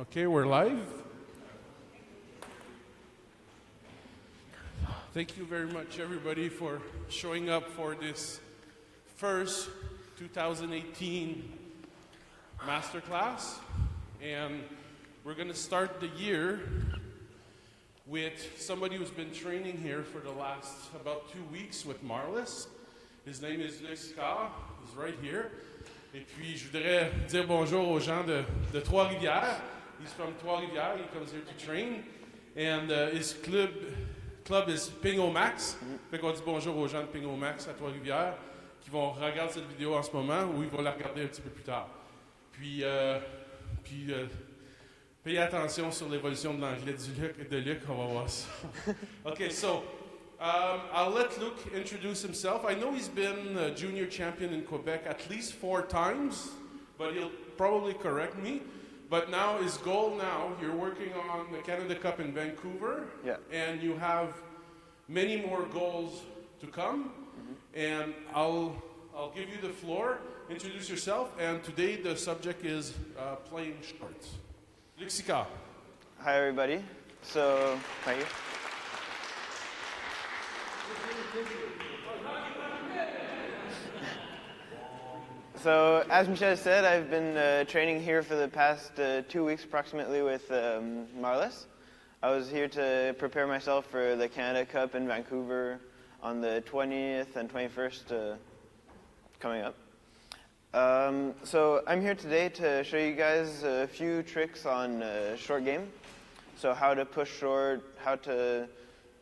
Okay, we're live. Thank you very much, everybody, for showing up for this first 2018 MasterClass. And we're going to start the year with somebody who's been training here for the last about 2 weeks with Marlis. His name is Luc Sicard. He's right here. Et puis, je voudrais dire bonjour aux gens de Trois-Rivières. He's from Trois-Rivières. He comes here to train. And his club is Pingo Max. Fait qu'on dit bonjour aux gens de Pingo Max à Trois-Rivières qui vont regarder cette vidéo en ce moment ou ils vont la regarder un petit peu plus tard. Puis payez attention sur l'évolution de l'anglais de Luc. On va voir ça. Okay, so I'll let Luc introduce himself. I know he's been a junior champion in Quebec at least 4 times, but he'll probably correct me. But now his goal now, you're working on the Canada Cup in Vancouver, and you have many more goals to come. And I'll give you the floor. Introduce yourself. And today the subject is playing shorts. Luc Sicard. Hi everybody. So, thank you. So, as Michel said, I've been training here for the past 2 weeks approximately with Marlis. I was here to prepare myself for the Canada Cup in Vancouver on the 20th and 21st coming up. So I'm here today to show you guys a few tricks on short game. So how to push short, how to,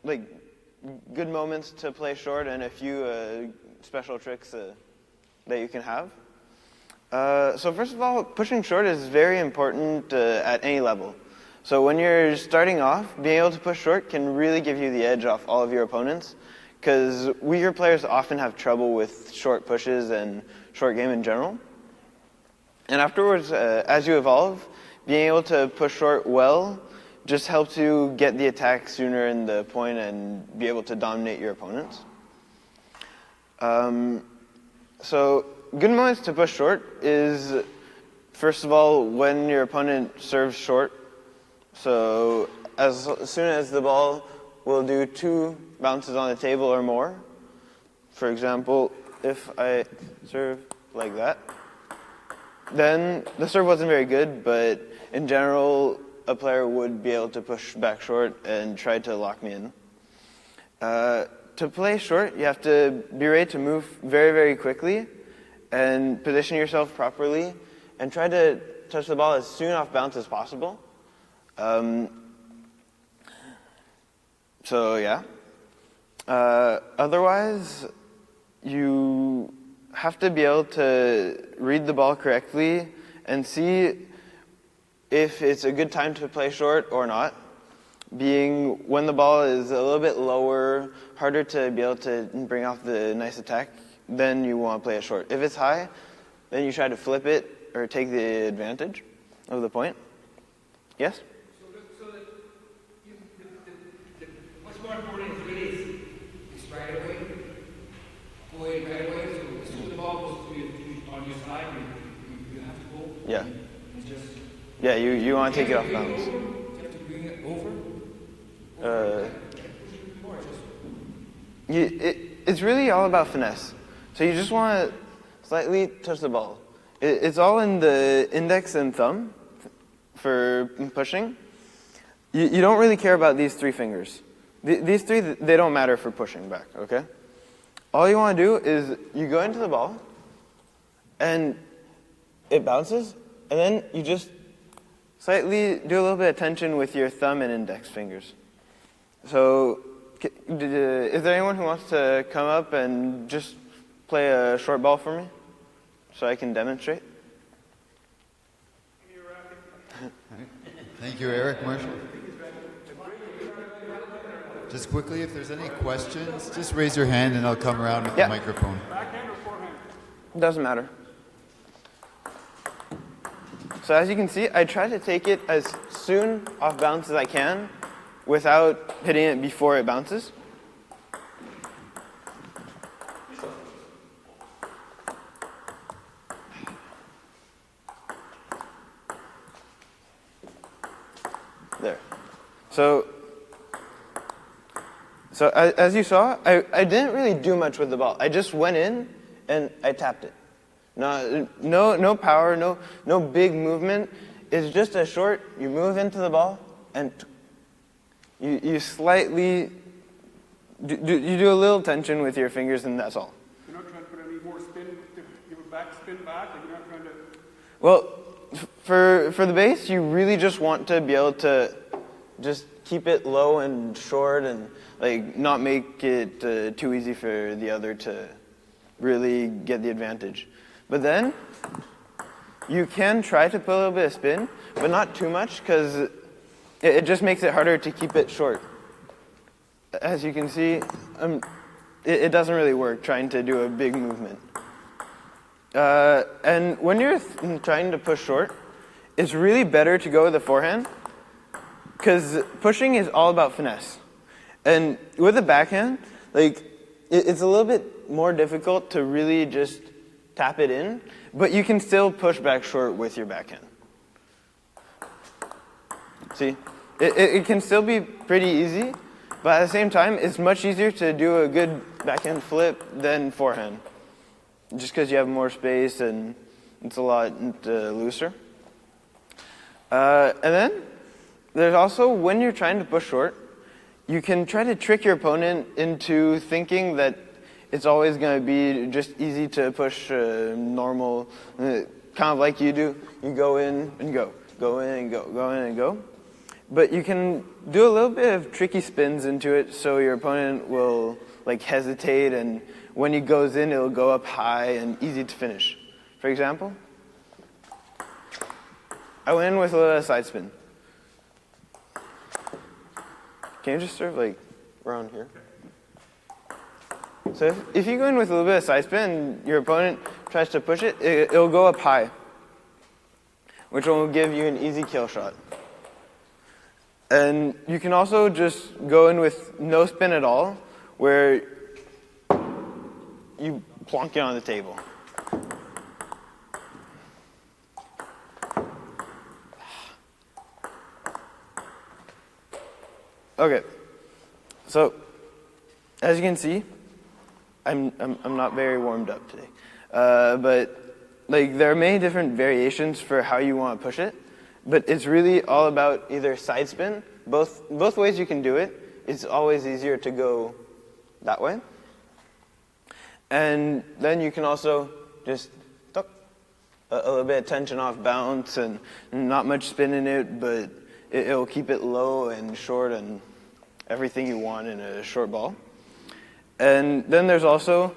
good moments to play short, and a few special tricks that you can have. So first of all, pushing short is very important at any level. So when you're starting off, being able to push short can really give you the edge off all of your opponents, because weaker players often have trouble with short pushes and short game in general. And afterwards, as you evolve, being able to push short well just helps you get the attack sooner in the point and be able to dominate your opponents. So good moments to push short is, first of all, when your opponent serves short. So as soon as the ball will do 2 bounces on the table or more. For example, if I serve like that, then the serve wasn't very good, but in general, a player would be able to push back short and try to lock me in. To play short, you have to be ready to move very, very quickly and position yourself properly and try to touch the ball as soon off bounce as possible. So yeah. Otherwise, you have to be able to read the ball correctly and see if it's a good time to play short or not. Being when the ball is a little bit lower, harder to be able to bring off the nice attack, then you want to play it short. If it's high, then you try to flip it or take the advantage of the point. Yes? What's more important is really right away. Go in right away. So as soon as the ball goes on your side, you have to go. Yeah. It's just. Yeah, you want to take it off bounds. You have to bring it over. It's really all about finesse. So you just want to slightly touch the ball. It's all in the index and thumb for pushing. You don't really care about these 3 fingers. These 3, they don't matter for pushing back, okay? All you want to do is you go into the ball, and it bounces, and then you just slightly do a little bit of tension with your thumb and index fingers. So, is there anyone who wants to come up and just play a short ball for me so I can demonstrate? Thank you, Eric. Marshall. Just quickly, if there's any questions, just raise your hand and I'll come around with the microphone. Backhand or forehand? Doesn't matter. So as you can see, I try to take it as soon off bounce as I can without hitting it before it bounces. There. So as you saw, I didn't really do much with the ball. I just went in and I tapped it. No power, no big movement. It's just a short, you move into the ball and you slightly, you do a little tension with your fingers and that's all. You're not trying to put any more spin, to give a back spin back, like you're not trying to... Well, for the bass, you really just want to be able to just keep it low and short and like not make it too easy for the other to really get the advantage. But then you can try to put a little bit of spin, but not too much because it just makes it harder to keep it short. As you can see, it doesn't really work trying to do a big movement. And when you're trying to push short, it's really better to go with the forehand because pushing is all about finesse. And with the backhand, like it's a little bit more difficult to really just tap it in, but you can still push back short with your backhand. See, it can still be pretty easy, but at the same time, it's much easier to do a good backhand flip than forehand, just because you have more space and it's a lot looser. And then there's also, when you're trying to push short, you can try to trick your opponent into thinking that it's always going to be just easy to push normal, kind of like you do. You go in and go, go in and go, go in and go. But you can do a little bit of tricky spins into it so your opponent will like hesitate, and when he goes in, it'll go up high and easy to finish. For example, I went in with a little side spin. Can you just sort of like around here? So if you go in with a little bit of side spin and your opponent tries to push it, it'll go up high, which will give you an easy kill shot. And you can also just go in with no spin at all, where you plonk it on the table. Okay, so as you can see, I'm not very warmed up today, but like there are many different variations for how you want to push it, but it's really all about either side spin. Both ways you can do it. It's always easier to go that way, and then you can also just tuck a little bit of tension off bounce and not much spin in it, but it'll keep it low and short and everything you want in a short ball. And then there's also,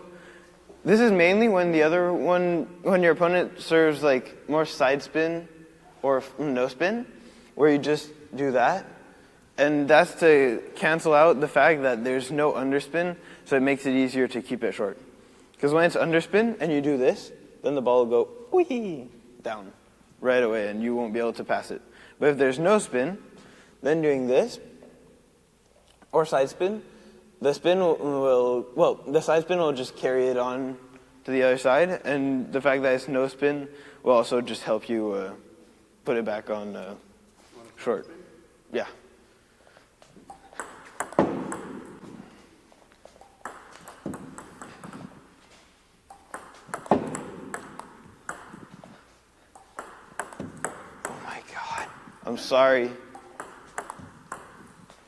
this is mainly when the other one, when your opponent serves like more side spin or no spin, where you just do that. And that's to cancel out the fact that there's no underspin, so it makes it easier to keep it short. Because when it's underspin and you do this, then the ball will go whee down right away and you won't be able to pass it. But if there's no spin, then doing this, or side spin, the spin the side spin will just carry it on to the other side, and the fact that it's no spin will also just help you put it back on short. Yeah. Oh my God. I'm sorry.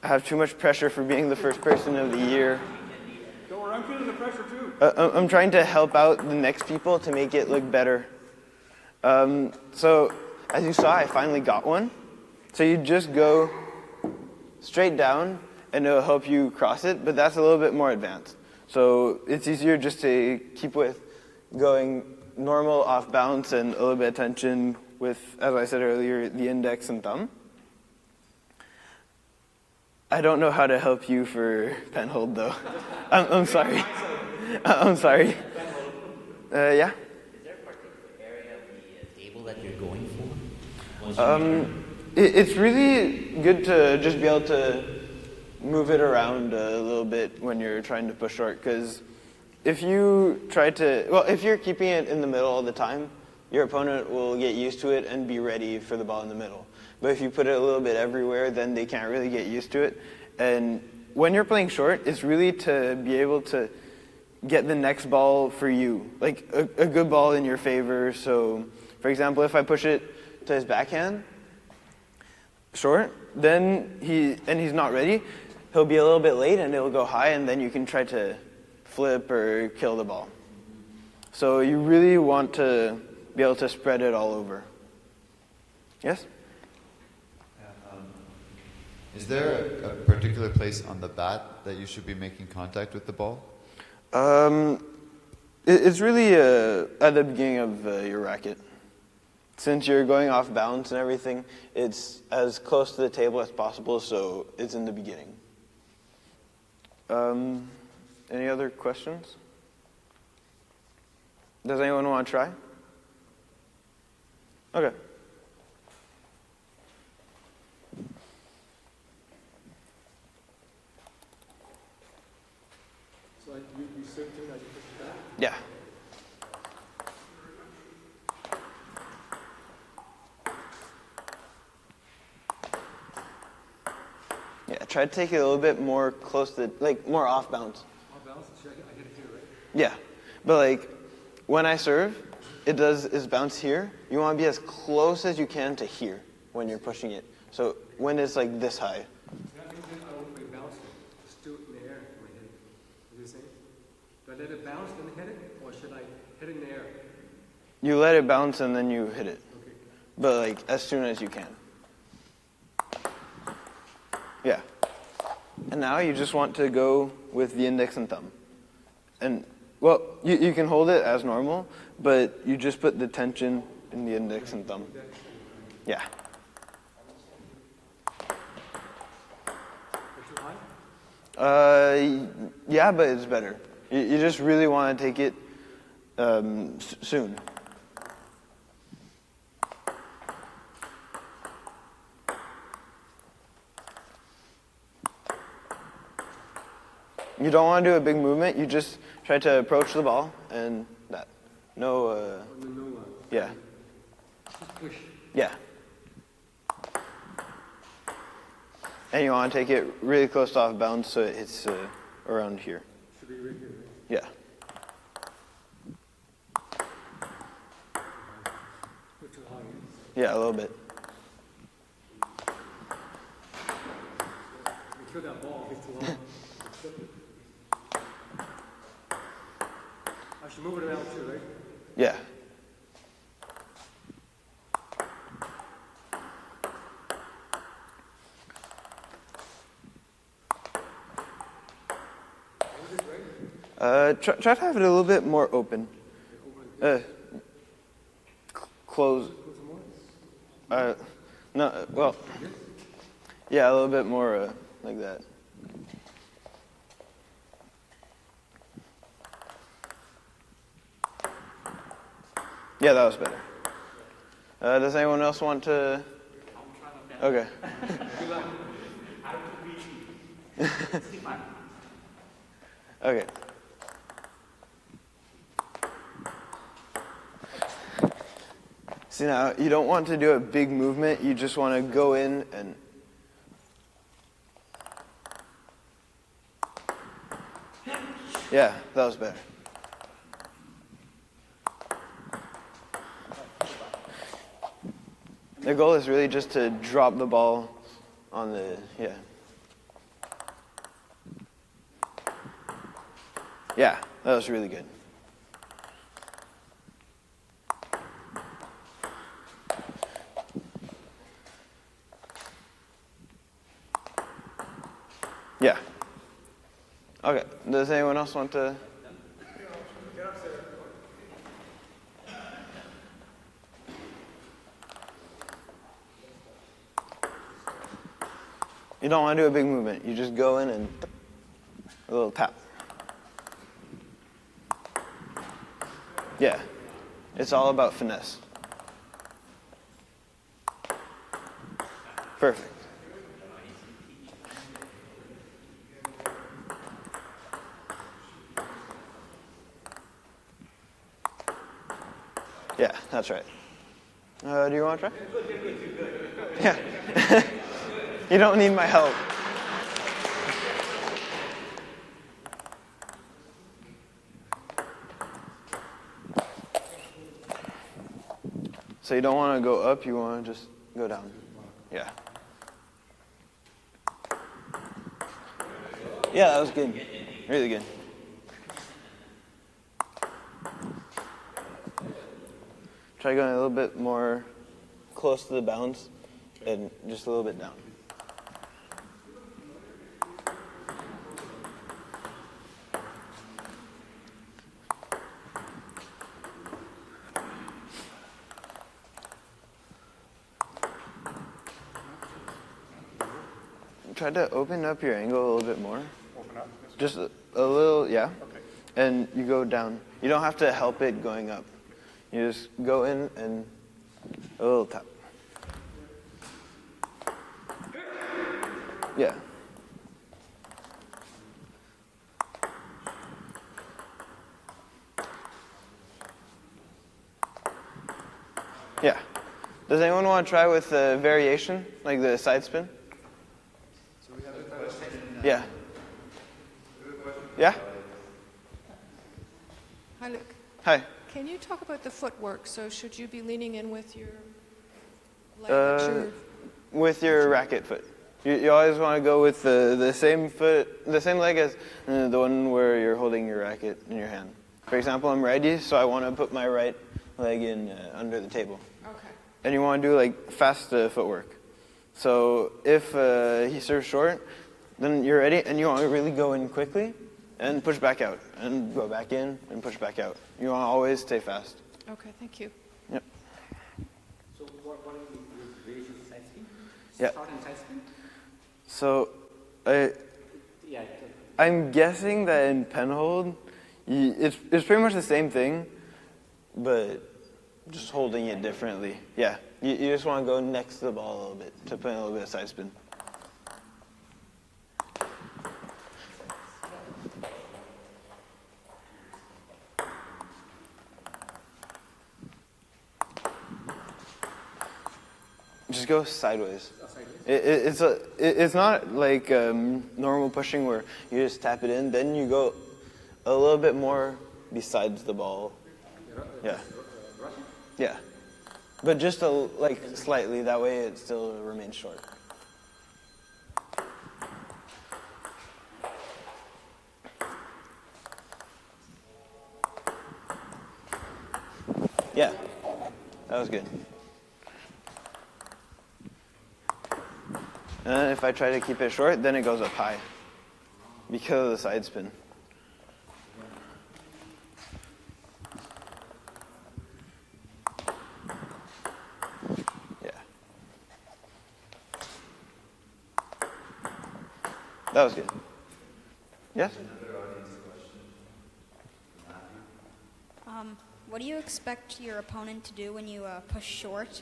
I have too much pressure for being the first person of the year. Don't worry, I'm feeling the pressure too. I'm trying to help out the next people to make it look better. So, as you saw, I finally got one. So you just go straight down and it'll help you cross it, but that's a little bit more advanced. So it's easier just to keep with going normal off bounce and a little bit of tension with, as I said earlier, the index and thumb. I don't know how to help you for pen hold though. I'm sorry. I'm sorry. Yeah? Is there a particular area of the table that you're going for? It's really good to just be able to move it around a little bit when you're trying to push short, because if you try to, if you're keeping it in the middle all the time, your opponent will get used to it and be ready for the ball in the middle. But if you put it a little bit everywhere, then they can't really get used to it. And when you're playing short, it's really to be able to get the next ball for you, like a good ball in your favor. So, for example, if I push it to his backhand, short, then he's not ready, he'll be a little bit late and it'll go high, and then you can try to flip or kill the ball. So you really want to be able to spread it all over. Yes? Is there a particular place on the bat that you should be making contact with the ball? It's really at the beginning of your racket. Since you're going off balance and everything, it's as close to the table as possible, so it's in the beginning. Any other questions? Does anyone want to try? Okay. So you said to that you push it back? Yeah. Yeah, try to take it a little bit more close to, like, more off bounce. Off balance? I get it here, right? Yeah, but like, when I serve, is bounce here. You want to be as close as you can to here when you're pushing it. So when it's like this high. That means that I won't be bouncing. Just do it in the air when I hit it. What do you say? Do I let it bounce then hit it? Or should I hit it in the air? You let it bounce and then you hit it. Okay. But like, as soon as you can. Yeah. And now you just want to go with the index and thumb. And, well, you can hold it as normal, but you just put the tension in the index and thumb. Yeah. Too high? Yeah, but it's better. You just really want to take it soon. You don't want to do a big movement. You just try to approach the ball and that. No, yeah. Just push. Yeah. And you want to take it really close to off bounds so it's around here. Should be right here, right? Yeah. Put too high. Yeah, a little bit. You kill that ball. It's too high. I should move it around too, right? Yeah. Try to have it a little bit more open. Close. No, well, yeah, a little bit more like that. Yeah, that was better. Does anyone else want to? Okay. Okay. See, now, you don't want to do a big movement. You just want to go in and... Yeah, that was better. The goal is really just to drop the ball on the... Yeah. Yeah, that was really good. Yeah. Okay. Does anyone else want to? You don't want to do a big movement. You just go in and a little tap. Yeah. It's all about finesse. Perfect. Yeah, that's right. Do you want to try? Yeah. You don't need my help. So you don't want to go up, you want to just go down. Yeah. Yeah, that was good. Really good. Try going a little bit more close to the bounce and just a little bit down. Try to open up your angle a little bit more. Open up? Just a little, yeah. Okay. And you go down. You don't have to help it going up. You just go in and a little tap. Yeah. Yeah. Does anyone want to try with the variation, like the side spin? So we have a question. Yeah. Yeah? Hi, Luc. Hi. Can you talk about the footwork? So should you be leaning in with your leg at your... With your racket foot. You always want to go with the same foot, the same leg as the one where you're holding your racket in your hand. For example, I'm righty, so I want to put my right leg in under the table. Okay. And you want to do like fast footwork. So if he serves short, then you're ready, and you want to really go in quickly and push back out, and go back in and push back out. You want to always stay fast. Okay, thank you. Yep. So what are you variation side spin? Yeah. Start and side spin? So Yeah. I'm guessing that in penhold, it's pretty much the same thing, but just holding it differently. Yeah, you just want to go next to the ball a little bit to put in a little bit of side spin. Just go sideways. It's not like normal pushing where you just tap it in. Then you go a little bit more besides the ball. Yeah. Yeah. But just like slightly. That way it still remains short. Yeah. That was good. And then if I try to keep it short, then it goes up high because of the side spin. Yeah. That was good. Yes? What do you expect your opponent to do when you push short?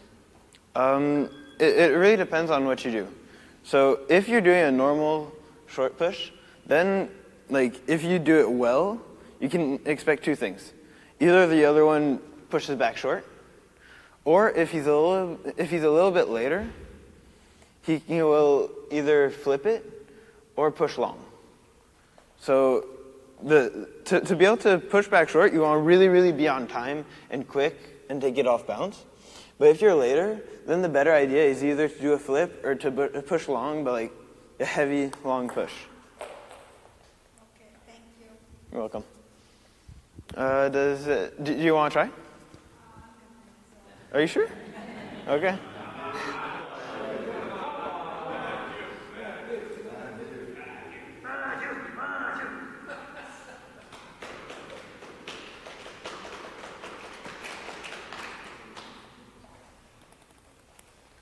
It really depends on what you do. So if you're doing a normal short push, then like if you do it well, you can expect two things. Either the other one pushes back short, or if he's a little bit later, he will either flip it or push long. So to be able to push back short, you want to really, really be on time and quick and take it off bounce. But if you're later, then the better idea is either to do a flip or to push long, but like a heavy, long push. Okay, thank you. You're welcome. Do you want to try? Are you sure? Okay.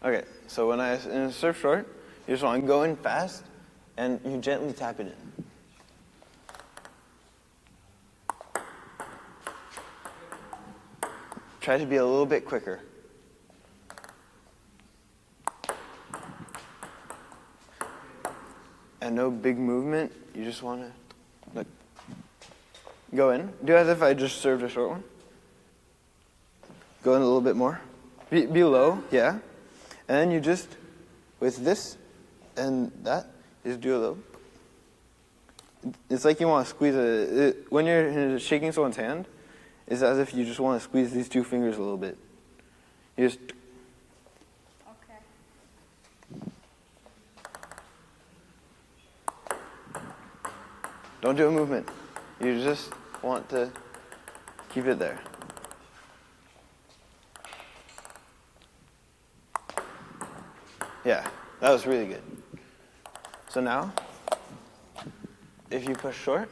Okay, so when I serve short, you just want to go in fast, and you gently tap it in. Try to be a little bit quicker. And no big movement, you just want to go in. Do as if I just served a short one. Go in a little bit more. Be low, yeah. And then you just with this and that, just do a little. It's like you want to squeeze when you're shaking someone's hand, it's as if you just want to squeeze these two fingers a little bit. You just. Okay. Don't do a movement. You just want to keep it there. Yeah, that was really good. So now, if you push short,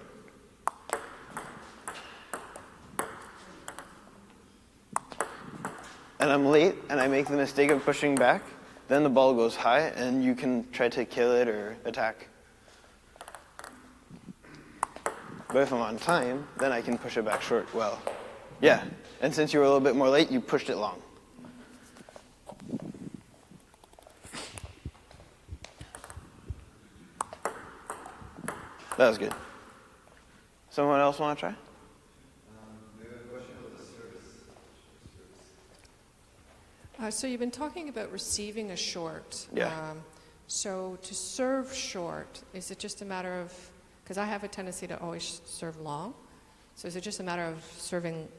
and I'm late and I make the mistake of pushing back, then the ball goes high and you can try to kill it or attack. But if I'm on time, then I can push it back short well. Yeah, and since you were a little bit more late, you pushed it long. That was good. Someone else want to try? So you've been talking about receiving a short. Yeah. So to serve short, is it just a matter of, because I have a tendency to always serve long, so is it just a matter of serving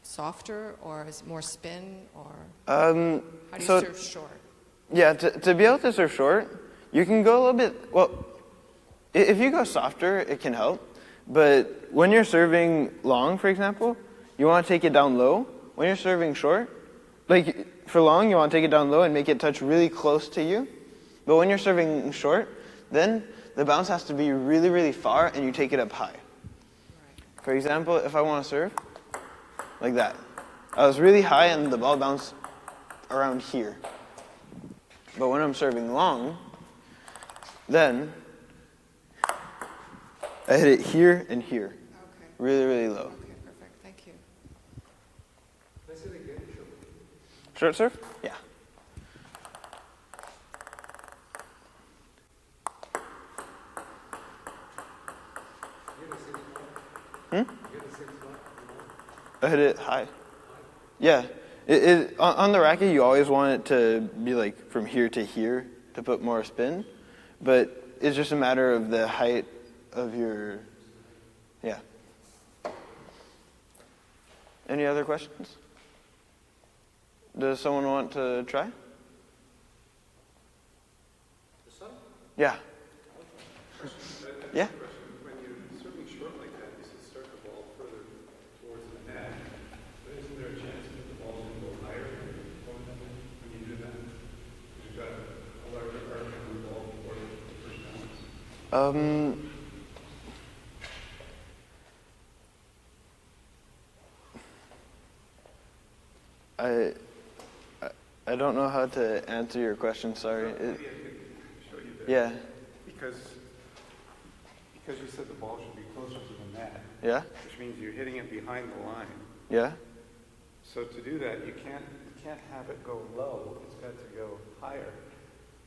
softer, or is it more spin, or how do you serve short? Yeah, to be able to serve short, you can go a little bit, well, if you go softer, it can help, but when you're serving long, for example, you want to take it down low. When you're serving short, like for long, you want to take it down low and make it touch really close to you. But when you're serving short, then the bounce has to be really, really far and you take it up high. Right. For example, if I want to serve, like that. I was really high and the ball bounced around here. But when I'm serving long, then I hit it here and here. Okay. Really, really low. Okay, perfect. Thank you. Let's do it again. Short serve? Yeah. I hit it high. Yeah. On the racket, you always want it to be like from here to here to put more spin. But it's just a matter of the height of your, yeah. Any other questions? Does someone want to try? Yeah. Yeah. When you're serving short like that, you should start the ball further towards the net. But isn't there a chance that the ball's going to go higher when you do that? You've got a larger arc on the ball before the first bounce. I don't know how to answer your question, sorry. Maybe I could show you that. Yeah. Because you said the ball should be closer to the net. Yeah? Which means you're hitting it behind the line. Yeah? So to do that, you can't have it go low. It's got to go higher,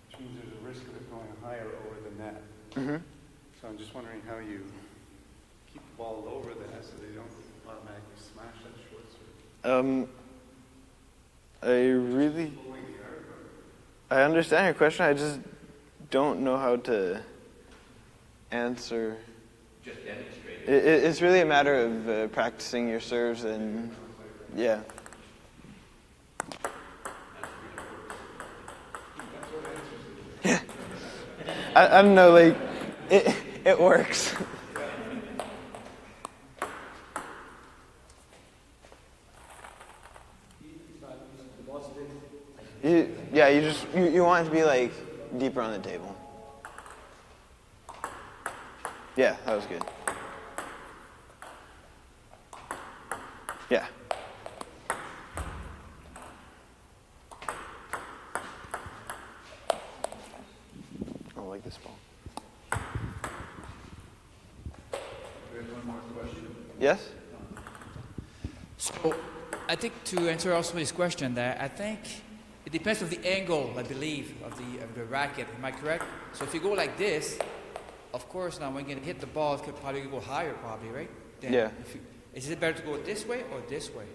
which means there's a risk of it going higher over the net. Mm-hmm. So I'm just wondering how you keep the ball over the net so they don't automatically smash that short serve. I understand your question. I just don't know how to answer. Just demonstrate it. It's really a matter of practicing your serves and, yeah. Yeah. I don't know, like, it works. You want it to be like deeper on the table. Yeah, that was good. Yeah. I like this ball. We have one more question. Yes? So, I think to answer also this question, that I think it depends on the angle, I believe, of the racket. Am I correct? So if you go like this, of course, now when you're gonna hit the ball, it could probably go higher, probably, right? Then Yeah. Is it better to go this way or this way?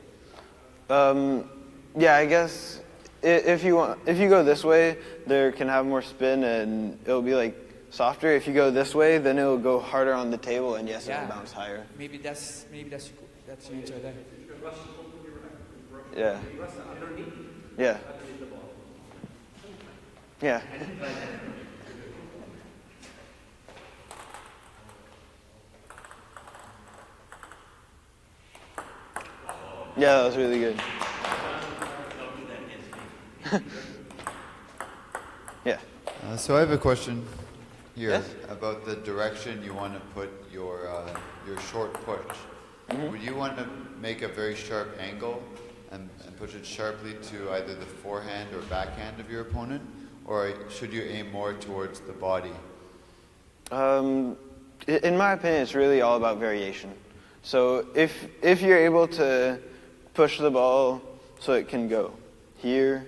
Yeah, I guess if you go this way, there can have more spin and it'll be like softer. If you go this way, then it'll go harder on the table, and yes, it'll bounce higher. Maybe that's the answer there. Yeah. Yeah. Yeah. Yeah, that was really good. Yeah. So I have a question here Yes? about the direction you want to put your short push. Mm-hmm. Would you want to make a very sharp angle and push it sharply to either the forehand or backhand of your opponent, or should you aim more towards the body? In my opinion, it's really all about variation. So if you're able to push the ball so it can go here,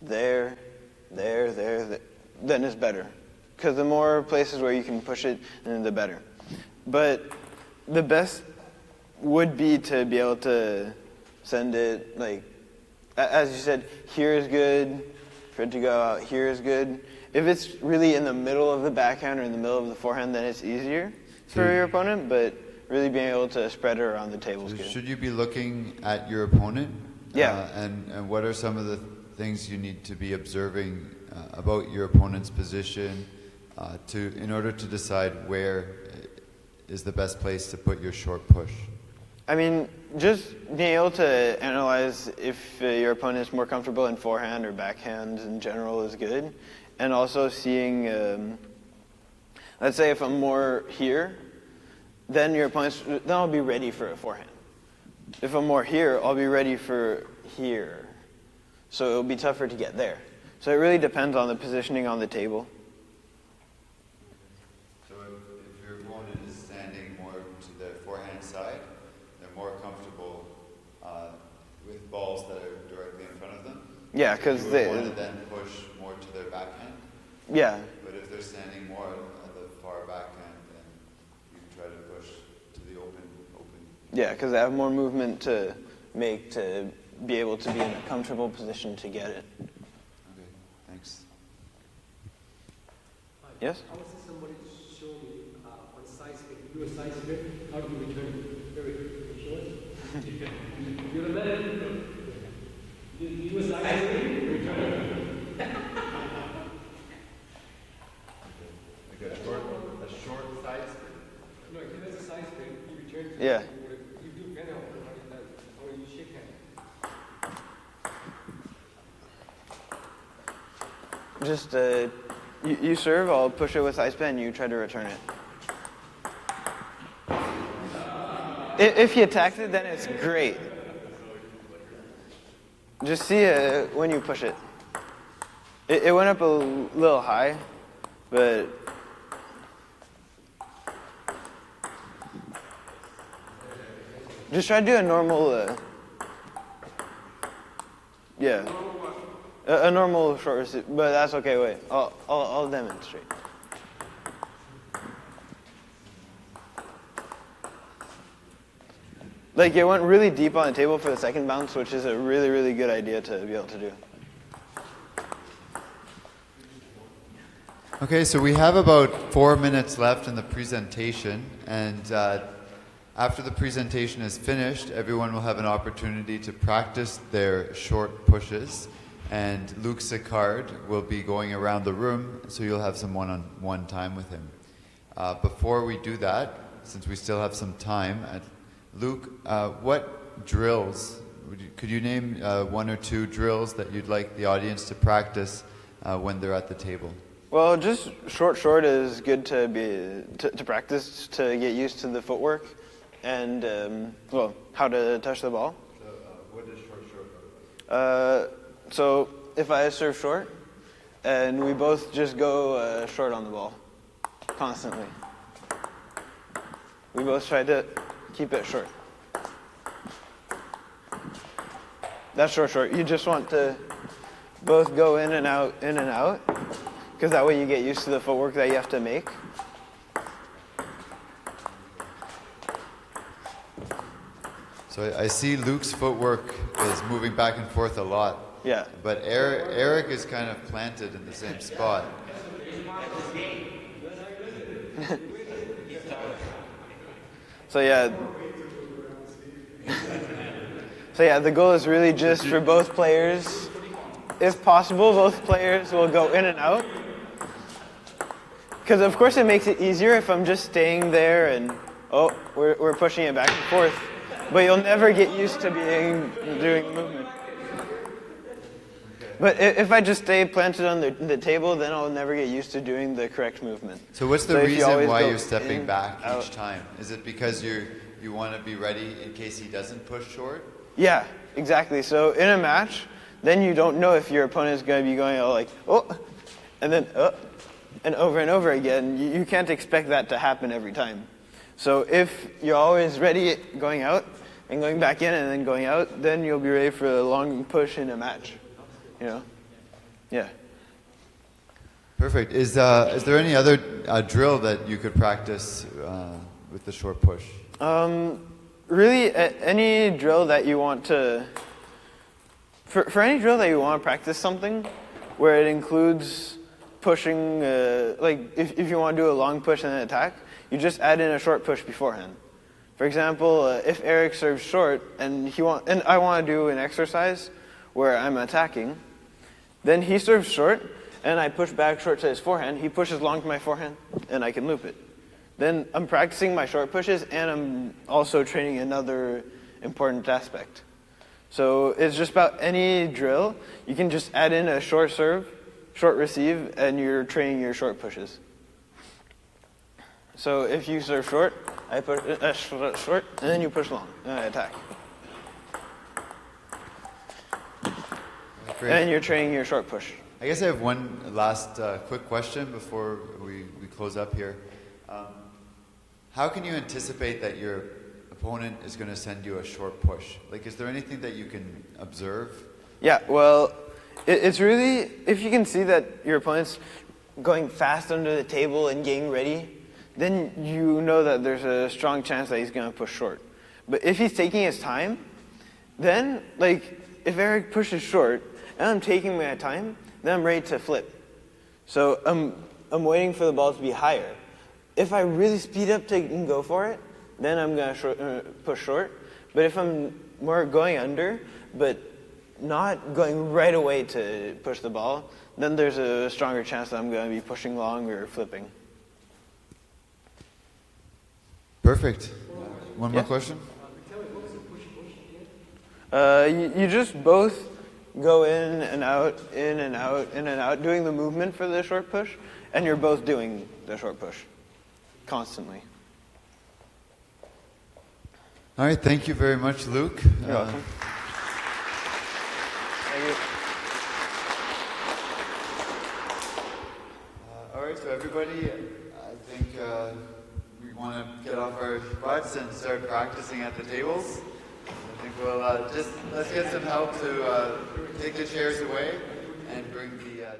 there, then it's better. Because the more places where you can push it, then the better. But the best would be to be able to send it, like, as you said, here is good, for it to go out here is good. If it's really in the middle of the backhand or in the middle of the forehand, then it's easier for your opponent, but really being able to spread it around the table is good. Should you be looking at your opponent? Yeah. And what are some of the things you need to be observing about your opponent's position in order to decide where is the best place to put your short push? I mean, just being able to analyze if your opponent is more comfortable in forehand or backhand in general is good. And also seeing, let's say if I'm more here, then I'll be ready for a forehand. If I'm more here, I'll be ready for here. So it'll be tougher to get there. So it really depends on the positioning on the table. So if your opponent is standing more to the forehand side, they're more comfortable with balls that are directly in front of them? Yeah, because they want to then push more to their backhand? Yeah. But if they're standing more at the far backhand, then you try to push to the open. Yeah, because they have more movement to make to be able to be in a comfortable position to get it. Okay, thanks. Yes? I was somebody show me on side spin. You do a side spin, how do you return it? Very short. You remember? You do a side spin, return it. Like a short side spin? No, he does a side spin, he returns it. Yeah. You do kind of how he does, or you shake hands. Just you serve, I'll push it with ice pen, you try to return it. If you attack it, then it's great. Just see when you push it. It went up a little high, but just try to do a normal, yeah. A normal short receive, but that's okay. Wait, I'll demonstrate. Like it went really deep on the table for the second bounce, which is a really, really good idea to be able to do. Okay, so we have about 4 minutes left in the presentation, and after the presentation is finished, everyone will have an opportunity to practice their short pushes. And Luc Sicard will be going around the room, so you'll have some one-on-one time with him. Before we do that, since we still have some time, Luc, what drills, could you name one or two drills that you'd like the audience to practice when they're at the table? Well, just short is good to practice to get used to the footwork and how to touch the ball. So, what is short? So if I serve short, and we both just go short on the ball, constantly. We both try to keep it short. That's short. You just want to both go in and out, because that way you get used to the footwork that you have to make. So I see Luc's footwork is moving back and forth a lot. Yeah. But Eric is kind of planted in the same spot. So yeah. So yeah, the goal is really just for both players. If possible, both players will go in and out. Because of course it makes it easier if I'm just staying there and we're pushing it back and forth. But you'll never get used to doing the movement. But if I just stay planted on the table, then I'll never get used to doing the correct movement. So what's the So if you reason always why go you're stepping in, back out. each time? Is it because you want to be ready in case he doesn't push short? Yeah, exactly. So in a match, then you don't know if your opponent is going to be going like, and then, and over again. You can't expect that to happen every time. So if you're always ready going out and going back in and then going out, then you'll be ready for a long push in a match. You know? Yeah. Perfect. Is there any other drill that you could practice with the short push? Really, any drill that you want to... For any drill that you want to practice something where it includes pushing, like if you want to do a long push and an attack, you just add in a short push beforehand. For example, if Eric serves short and I want to do an exercise where I'm attacking, then he serves short and I push back short to his forehand. He pushes long to my forehand and I can loop it. Then I'm practicing my short pushes and I'm also training another important aspect. So it's just about any drill. You can just add in a short serve, short receive, and you're training your short pushes. So if you serve short, I push short, and then you push long, and I attack. Great. And you're training your short push. I guess I have one last quick question before we close up here. How can you anticipate that your opponent is going to send you a short push? Like, is there anything that you can observe? Yeah, well, it's really, if you can see that your opponent's going fast under the table and getting ready, then you know that there's a strong chance that he's going to push short. But if he's taking his time, then, like, if Eric pushes short and I'm taking my time, then I'm ready to flip. So I'm waiting for the ball to be higher. If I really speed up and go for it, then I'm going to push short. But if I'm more going under, but not going right away to push the ball, then there's a stronger chance that I'm going to be pushing long or flipping. Perfect. One more question? You just both go in and out, in and out, in and out, doing the movement for the short push, and you're both doing the short push constantly. All right. Thank you very much, Luc. You're welcome. Thank you. All right, so everybody, I think we want to get off our butts and start practicing at the tables. I think we'll let's get some help to take the chairs away and bring the